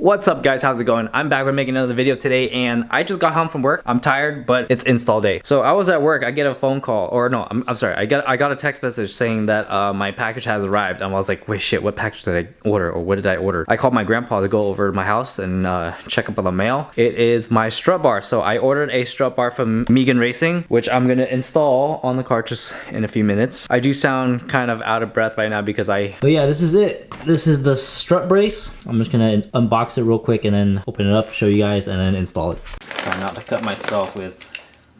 What's up guys, how's it going? I'm back with making another video today and I just got home from work. I'm tired, but it's install day. So I was at work, I get a phone call, or no, I'm sorry, I got a text message saying that my package has arrived. And I was like, wait shit, what package did I order, or what did I order? I called my grandpa to go over to my house and check up on the mail. It is my strut bar. So I ordered a strut bar from Megan Racing, which I'm gonna install on the car just in a few minutes. I do sound kind of out of breath right now because But yeah, this is it. This is the strut brace. I'm just gonna unbox it real quick and then open it up, show you guys, and then install it. Try not to cut myself with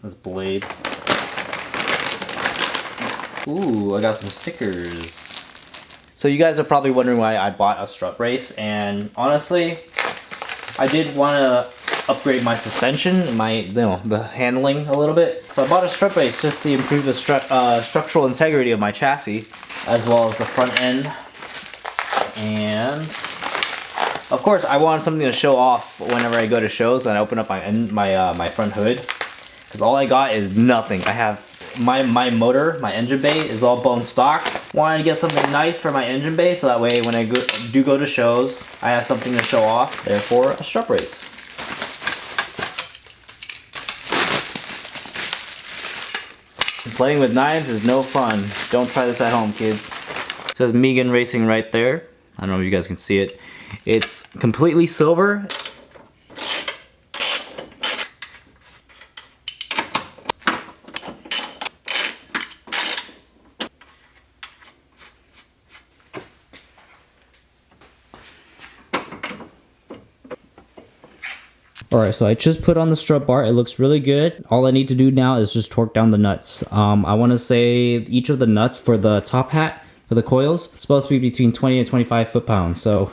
this blade. Ooh, I got some stickers. So you guys are probably wondering why I bought a strut brace, and honestly, I did want to upgrade my suspension, the handling a little bit. So I bought a strut brace just to improve the structural integrity of my chassis, as well as the front end. And of course, I wanted something to show off whenever I go to shows and I open up my front hood, because all I got is nothing. I have my motor, my engine bay is all bone stock. Wanted to get something nice for my engine bay so that way when I do go to shows, I have something to show off. Therefore, a strut brace. Playing with knives is no fun. Don't try this at home, kids. It says Megan Racing right there. I don't know if you guys can see it. It's completely silver. Alright, so I just put on the strut bar. It looks really good. All I need to do now is just torque down the nuts. I want to say each of the nuts for the top hat, for the coils, it's supposed to be between 20 and 25 foot-pounds. So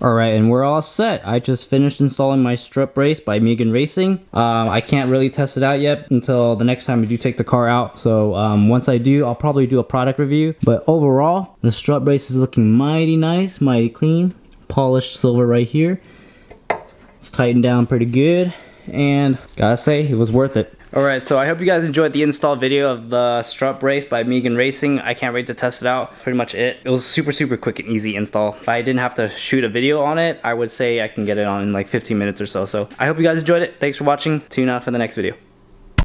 alright, and we're all set. I just finished installing my strut brace by Megan Racing. I can't really test it out yet until the next time I do take the car out. So once I do, I'll probably do a product review. But overall, the strut brace is looking mighty nice, mighty clean. Polished silver right here. It's tightened down pretty good. And gotta say, it was worth it. Alright, so I hope you guys enjoyed the install video of the strut brace by Megan Racing. I can't wait to test it out. Pretty much it. It was super quick and easy install. If I didn't have to shoot a video on it, I would say I can get it on in like 15 minutes or so. So I hope you guys enjoyed it. Thanks for watching. Tune out for the next video.